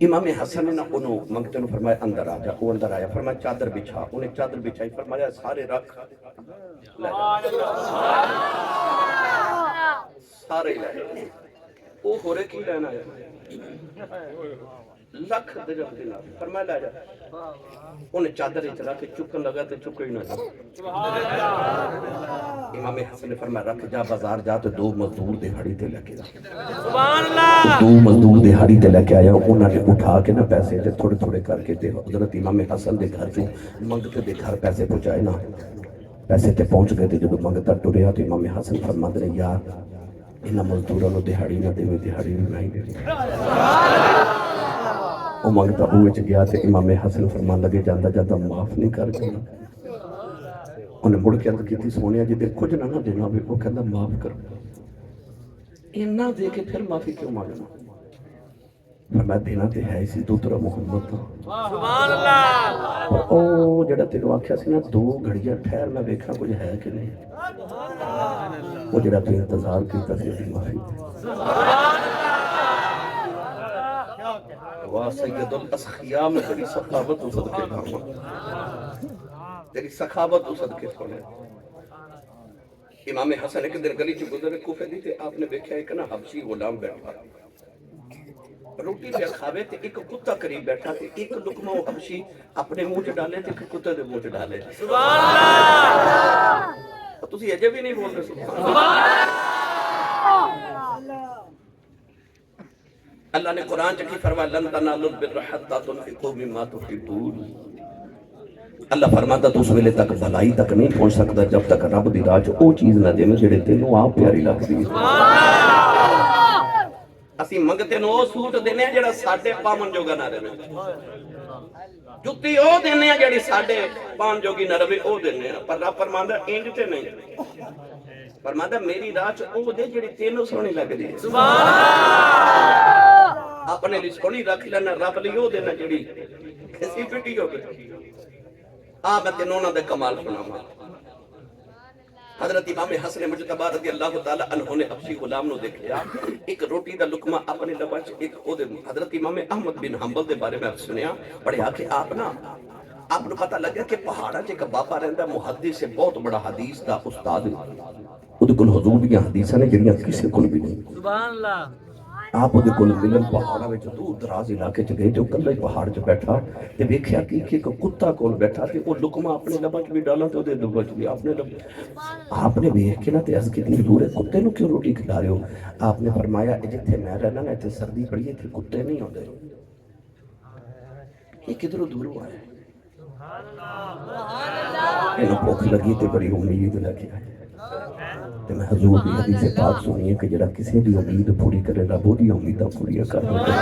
امام حسن نے انہوں منگتے انہوں فرمایا اندر آ جا، وہ اندر آیا فرمایا چادر بچھا، انہیں چادر بچھائی فرمایا سارے رکھ لے جا، سارے لے جا۔ وہ ہو رہے کی لینا ہے 1 لاکھ درہم دینار، فرمایا لے جا۔ انہیں چادر اچھلا کے چکن لگا تے چکے ہی نہ جا۔ امام حسن نے فرمایا رکھ جا بازار جا تو 2 مزدور دہاڑی تے لے کے جا۔ سبحان اللہ۔ 2 مزدور دہاڑی تے لے کے آیا، انہوں نے اٹھا کے نا پیسے تے تھوڑے تھوڑے کر کے تے حضرت امام حسن دے گھر سے منگتے دے گھر پیسے پہنچائے نا، پیسے تے پہنچ گئے تے جب منگتا ٹریا تو امام حسن فرماتے نے یار انہاں مزدوروں نے دہاڑی نہ دے میں دہاڑی نہیں دے۔ وہ منگتا ہوئے چ گیا تے امام حسن فرمان لگے جاندہ جاندہ معاف نہیں کر جانا۔ انہیں مڑ کے عرض کی تھی سونیا جی دے کچھ نہ دینا بھی وہ کہنا معاف کرو، انہاں دے کے پھر معافی کیوں مانگنا؟ فرمایا دینا تے ہے اسی تو ترہ محمد تھا۔ سبحان اللہ۔ اور او جڑا تینوں آکھیا سی نا 2 گھڑیاں ٹھہر میں بیکھا کچھ ہے کہ نہیں، وہ جڑا تو انتظار کیتا سی اسی معافی دے۔ واہ سید الاسخیاء میں تیری سخاوت و صدقے دھاما، تیری سخاوت و صدقے سونے۔ امام حسن ایک دن گلی چ گزرے کوفے دی تے آپ نے دیکھا ایک نا حبشی غلام بیٹھا روٹی پہ کھاوے تے ایک کتا قریب بیٹھا تے ایک لقمہ وہ حبشی اپنے منہ چ ڈالے تے ایک کتے دے منہ چ ڈالے۔ سبحان اللہ۔ تسی اجے بھی نہیں بول رہے سبحان اللہ۔ اللہ نے قرآن چکی فرمایا لن تنالوا البر حتى تنفقوا مما تحبون۔ اللہ فرماتا تو اس ویلے تک بھلائی تک نہیں پہنچ سکتا جب تک رب دی راہ او چیز نہ دے جڑے تینوں آپ پیاری لگدی۔ اسی منگتے نو سوٹ دینے ہیں جڑا ساڈے پاون جوگا نہ رہے، جُتی او دینے ہیں جڑی ساڈے پاون جوگی نہ رہے او دینے ہیں، پر رب فرماندا انج تے نہیں، فرماندا میری راہ چ او دے جڑی تینوں سونی لگدی۔ سبحان اللہ۔ اپنے لیے سونی رکھ لینا، رب لی او دینا جڑی کسی پٹی ہو گئی۔ میں تینوں نہ دے کمال سناواں۔ حضرت امام حسن مجتبی رضی اللہ تعالی عنہ نے حبشی غلام نو دیکھیا، ایک روٹی دا لقمہ اپنے لباں چ ایک او دے حضرت امام احمد بن حنبل دے بارے میں سنیا پڑھیا کہ آپ نا آپ کو پتہ لگا کہ پہاڑاں چ ایک بابا رہندا محدث ہے، بہت بڑا حدیث دا استاد ہے، اودے کول حضور دی حدیثاں نے جڑیاں کسے کول بھی نہیں۔ سبحان اللہ۔ آپ وہ کول ملن پہاڑا وچ دور دراز علاقے چ گئے تے کلا ہی پہاڑ چ بیٹھا تے ویکھیا کہ ایک کتا کول بیٹھا تے وہ لقمہ اپنے لبا چ بھی ڈالا تے اودے لبا چ بھی آپ نے ویکھ کے نہ تے عرض کیتی حضور کتے نو کیوں روٹی کھلا رہے ہو؟ آپ نے فرمایا جتھے میں رہنا نا تے سردی بڑی ہے تے کتے نہیں ہوندے، یہ کدھروں دوروں آئے، انہوں بھوک لگی تے بڑی امید لگی آئے تے میں حضور دی حدیث پاک سنی ہے کہ جڑا کسی دی امید پوری کرے گا وہ دی امیداں پوری کر دے گا۔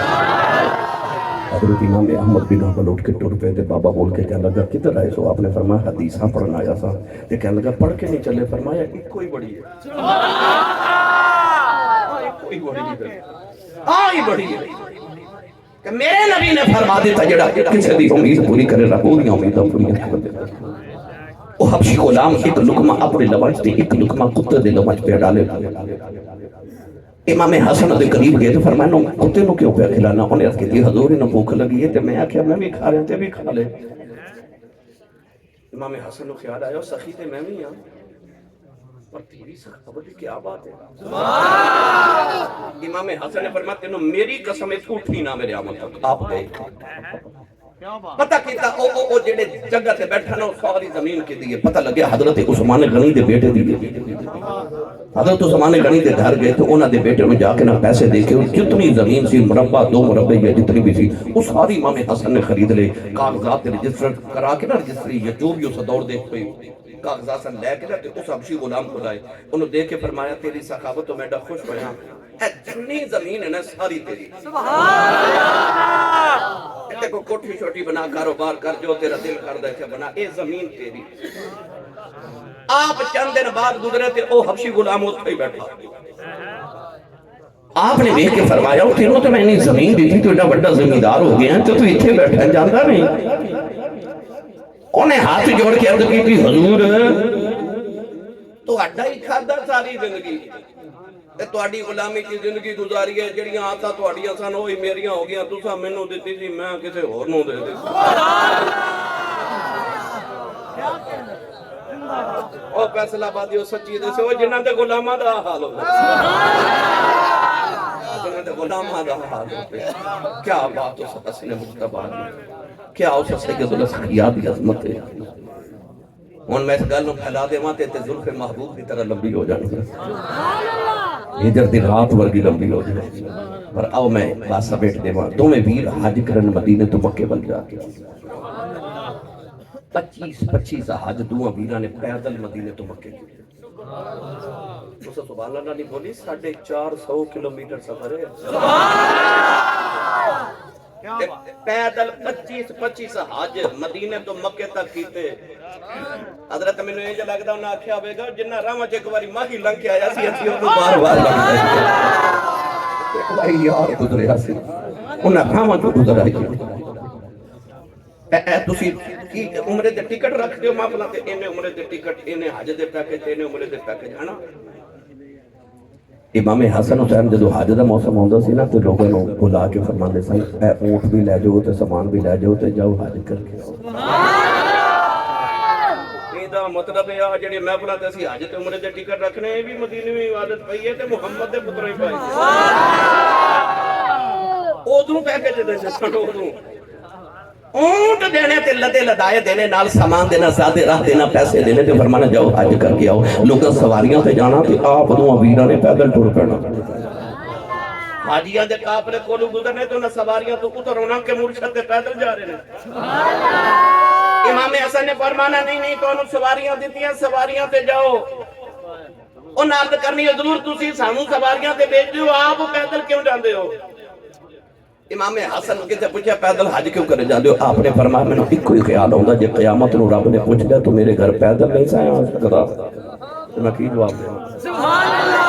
حضرت امام احمد بن حنبل اٹھ کے ٹر پے تے بابا بول کے کہنے لگا کدھر آئے سو؟ آپ نے فرمایا حدیثاں پڑھنا آیا سا تے کہنے لگا پڑھ کے نہیں چلے؟ فرمایا ایک کوئی بڑی ہے، کوئی بڑی ہے، آئی بڑی ہے کہ میرے نبی نے فرما دیتا جڑا کسی دی امید پوری کرے گا وہ دی امیداں پوری کر دے گا۔ وہ حبشی غلام ایک لقمہ اپنے لباس تے ایک لقمہ کتے دے لباس پہ ڈالے گا۔ امام حسن دے قریب گئے تو فرمایا نو کتے نو کیوں پہ کھلانا؟ انہیں عرض کی حضور انہوں بھوک لگی ہے تو میں آکھیا میں بھی کھا رہے ہیں تے بھی کھا لے۔ امام حسن نو خیال آیا سخی تے میں بھی ہاں پر تیری سخاوت کیا بات ہے؟ امام حسن نے فرمایا تینوں میری قسم اٹھی نہ میرے آمد تک۔ آپ گئے پتہ کیتا او جڑے جگہ تے بیٹھا نا ساری زمین کے دیئے پتہ لگیا حضرت عثمان غنی دے بیٹے دیئے۔ حضرت عثمان غنی دے گھر گئے تو انہاں دے بیٹے میں جا کے نا پیسے دے کے جتنی زمین سی مربع 2 مربع یا جتنی بھی سی وہ ساری امام حسن نے خرید لے، کاغذات رجسٹر کرا کے نا رجسٹری یا جو بھی اسے دور دیکھ پئی کاغذات سے لے کے نا اس حبشی غلام کو لائے، انہوں دیکھ کے فرمایا تیری سخاوت تو میں ڈا خوش ہویا، اے جتنی زمین ہے نا ساری تیری، تے کو کوٹھی چھوٹی بنا کاروبار کر جو تیرا دل کر دے کے بنا، اے زمین تیری۔ آپ چند دن بعد گزرے تھے او حبشی غلام اس پہ بیٹھا، آپ نے دیکھ کے فرمایا تینوں تو میں نے زمین دی تھی تو ایڈا بڑا زمیندار ہو گیا تو اتنے بیٹھا جانتا نہیں۔ انہیں ہاتھ جوڑ کے عرض کی تھی حضور تو اڈا ہی کھادا ساری زندگی تو اڈی غلامی کی زندگی گزاری ہے جڑیاں آتا تو اڈیاں سان ہوئی میریاں ہو گیا تو سا میں نو دیتی تھی میں کسے اور نو دے دی او فیصلہ بادی او سچی دے سے وہ جنہاں دے غلامہ دا حال ہو جنہاں دے غلامہ دا حال ہو کیا بات اس حسن مجتبہ کیا اس سید الاسخیات کی عظمت ہے۔ ان میں اس گل نو پھیلا دے ماں تے زلف محبوب کی طرح لمبی ہو جانی ہجر دی رات ورگی لمبی ہو جانی پر آؤ میں باسا بیٹھ دے ماں دو میں ویر حج کرن مدینے تو مکے بن جا کے 25 حج دو ویرہ نے پیدل مدینے تو مکے اسے سبحان اللہ نہیں بولی 450 کلومیٹر سفر ہے پیدل 25 حج مدینے تو مکے تک کیتے۔ حضرت میں نے یہ لگتا انہاں آکھیا ہوئے گا جنہاں راما چے ایک باری ماہی لنگ کے آیا سی اسی انہوں بار بار لنگ ایک باری یار گزرے آسی انہاں راما چے گزر آئی اے تسی کی عمرے دے ٹکٹ رکھ دیو ماپلا تے انہیں عمرے دے ٹکٹ انہیں حج دے پیکج انہیں عمرے دے پیکج ہے نا۔ امام حسن حسین جدو حج دا موسم ہوندا سی نا تے لوگوں نو بلا کے فرماندے سن اے اونٹ بھی لے جاؤ تے سامان بھی لے جاؤ تے جاؤ حج کر کے آؤ۔ مطلب ہے جڑے محفلاں تے اسی حج تے عمرے دے ٹکٹ رکھنے بھی مدینے میں عادت پئی ہے تے محمد دے پتر ہی پائی اودوں پیکج دے سن اودوں اونٹ دینے تے لدے لدائے دینے نال سامان دینا زیادہ راہ دینا پیسے دینے تے فرمانا جاؤ حج کر کے آؤ لوگاں سواریاں تے جانا تے آپ دو ویراں نے پیدل ٹر پینا حاجیاں دے کافلے کولوں گزرنے تو نہ سواریاں تو اتر ہونا کہ مرشد تے پیدل جا رہے ہیں۔ امام حسن نے فرمانا نہیں تو انہوں سواریاں دیتی ہیں سواریاں تے جاؤ اور نال کرنی حضور تسی سانوں سواریاں تے بھیج دیو آپ پیدل کیوں جاندے ہو؟ امام حسن کسے پوچھا پیدل حج کیوں کرے جاندے ہو؟ آپ نے فرمایا میں نے ایک کوئی خیال ہوندا جے قیامت نو رب نے پوچھ لیا تو میرے گھر پیدل نہیں سایا کرا تو میں کی جواب دیا سبحان اللہ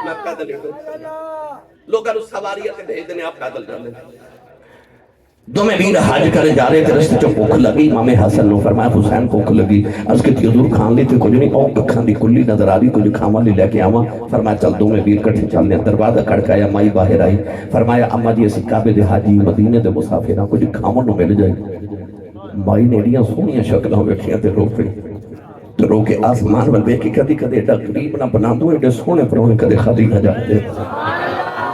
میں پیدل ہوں لوگاں نو سواریاں تے بھیج دینے آپ پیدل جاندے دو میں ویر حج کرے جا رہے تھے رستے چو بھوک لگی امام حسن نے فرمایا حسین بھوک لگی اس کے حضور کھان لی تھی کچھ نہیں او ککھاں دی کلی نظر آ رہی کچھ کھاواں لی لے کے آواں فرمایا چل دو میں ویر کٹھے چلنے دروازہ کھڑکایا مائی باہر آئی فرمایا اما جی اسی کعبے دے حاجی مدینے دے مسافر کچھ کھاواں نو مل جائے مائی نے ایڈیاں سونیاں شکلاں ویکھیاں تے رو پئی تو رو کے آسمان ول ویکھ کے کدی کدی ایڈا قریب نہ بنا دو ایڈے سونے پرونے کدے خالی نہ جاتے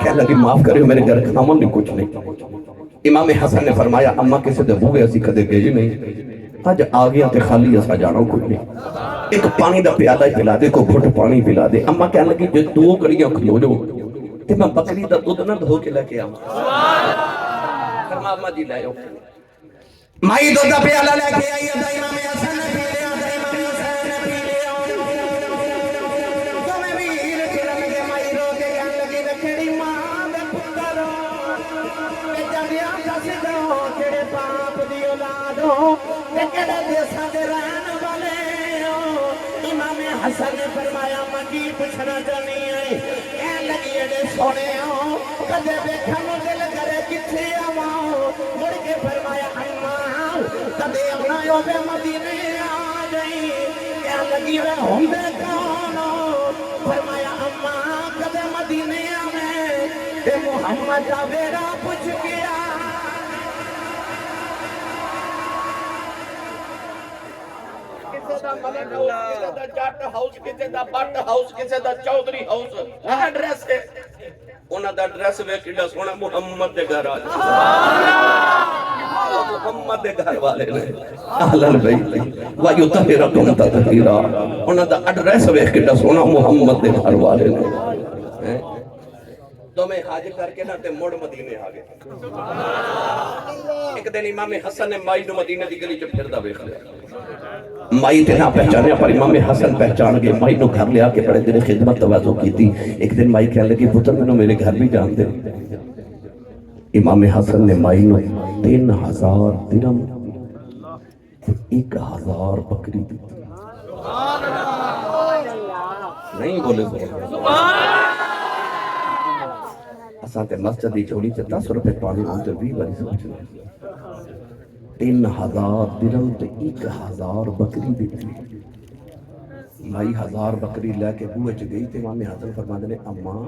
کہنے لگی معاف کرے میرے گھر کھامن نہیں کچھ نہیں۔ امام حسن نے فرمایا اماں کسی دے بوئے اسی کدے گئے نہیں، آج آگیا تے خالی اسا جانا کوئی نہیں، ایک پانی دا پیالہ پلا دے، کو گھٹ پانی پلا دے۔ اماں کہنے لگی جو 2 گھڑیاں کھلو جو تے میں بکری دا دودھ نہ دھو کے لے کے آؤں۔ فرما اماں جی لے آؤ، مائی دودھ دا پیالہ لے کے آئی، امام حسن نے پی لیا، امام حسین نے پی لیا۔ تو میں ویر پھرن کے مائی رو کے کہنے لگی رکھڑی ماں دے پتر تے جڑیا دس دو کیڑے باپ دی اولاد ہو تے کیڑے دیساں دے رہن والے ہو۔ امام حسن نے فرمایا میں کی پوچھنا چاہنی ہے؟ کہنے لگی اڑے سونے ہو کدے دیکھا نو دل کرے کتھے آواں، مڑ کے فرمایا اماں کدے اپنا یو بے مدینے آ گئی۔ کہنے لگی وے ہوندے کون ہو؟ فرمایا اماں کدے مدینے آویں تے محمد دا ویرا پوچھ گیا۔ کسے دا ملک ہاؤس، کسے دا جٹ ہاؤس، کسے دا بٹ ہاؤس، کسے دا چودھری ہاؤس، ایڈریس ہے انہاں دا ایڈریس وے کیڑا سونا محمد دے گھر آ محمد دے گھر والے نے اہل بیت و یطہرکم تطہیرا، انہاں دا ایڈریس وے کیڑا سونا محمد دے گھر والے نے۔ تو میں حج کر کے نہ تے مڑ مدینے آ گئے۔ ایک دن امام حسن نے مائی نو مدینے دی گلی چ پھردا ویکھ لیا، مائی تے نہ پہچانے پر امام حسن پہچان گئے، مائی نو گھر لے آ کے بڑے دن خدمت توازو کی تھی۔ ایک دن مائی کہنے لگی پتر میں میرے گھر بھی جان دے۔ امام حسن نے مائی نو 3000 درہم 1000 بکری دی، نہیں بولے اساں تے مسجد دی چولی تے 10 روپے پانی ہوندے 20 باری سوچ لے، 3000 درہم تے 1000 بکری دیتی۔ مائی 1000 بکری لے کے بوئے چ گئی تے امام حسن فرماندے نے اماں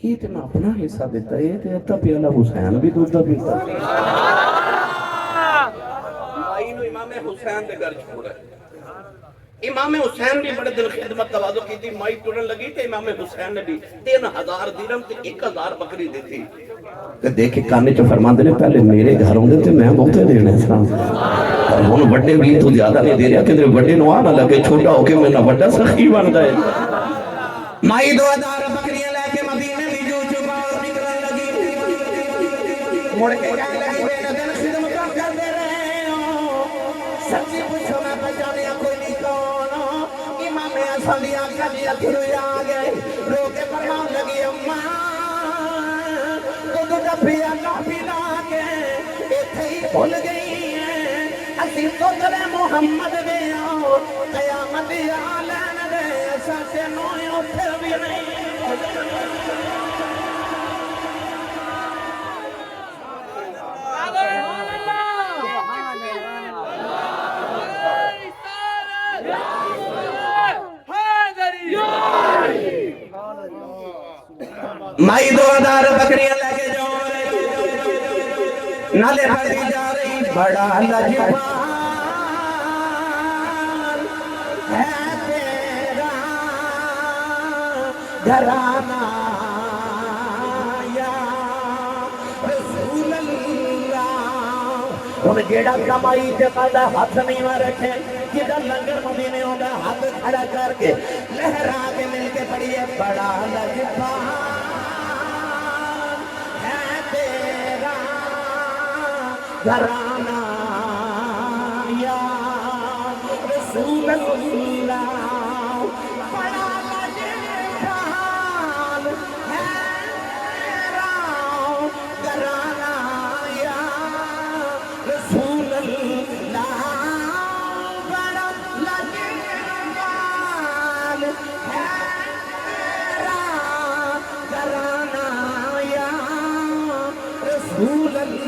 یہ تے میں اپنا حصہ دیتا ہے تے اتنا پیالہ حسین بھی دودھ دا پیتا۔ مائی نو امام حسین دے گھر چھوڑا ہے، امام حسین بھی بڑے دل خدمت توازو کی تھی۔ مائی ٹرن لگی تے امام حسین نے بھی 3000 درہم تے 1000 بکری دی تھی۔ تے دیکھے کانے چ فرماندے نے پہلے میرے گھر ہوندے تے میں بہتے دینے سا، پر ہن بڑے بھی تو زیادہ نہیں دے رہا کہ بڑے نو آ نہ لگے چھوٹا ہو کے میں نہ بڑا سخی بندا ہے۔ مائی 2000 بکریاں لے کے مدینے دی جو چپا اور نکلن لگی، مڑ کے کہنے لگی میرے دل خدمت کر دے رہے ہو، سچی پوچھو میں پہچانیا کوئی نہیں کون ہو۔ امام حسن دی آنکھاں دی اتھرو آ گئے، رو کے فرمان لگی اماں تو ڈبیا نہ پلا کے ایتھے ہی بھول گئی ہیں، اسی تو ترے محمد دے آؤ قیامت آ لین دے ایسا سے نوئے اٹھے بھی نہیں۔ مائی 2000 بکریاں لے کے جا رہی، نالے بڑی جا رہی، بڑا لجپال ہے تیرا گھرانہ یا رسول اللہ۔ ان جیڑا کمائی تے پادا ہاتھ نہیں میں رکھے، جدہ لنگر مدینے ہوندہ ہاتھ کھڑا کر کے لہرا کے مل کے پڑھئے، بڑا لجپال گھرانہ یا رسول اللہ، بڑا لجپال ہے میرا گھرانہ یا رسول اللہ، بڑا لجپال ہے میرا گھرانہ یا رسول اللہ۔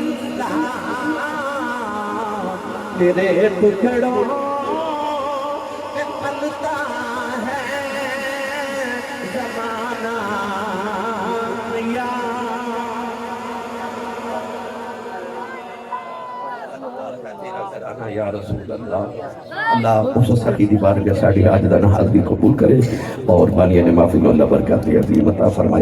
تیرے ٹکڑوں میں پلتا ہے زمانہ یا رسول اللہ۔ اللہ اس سخی دی بارگاہ ساڈی آج دا نماز بھی قبول کرے اور بانیہ نے معافی اللہ برکات عظیم عطا فرمائے۔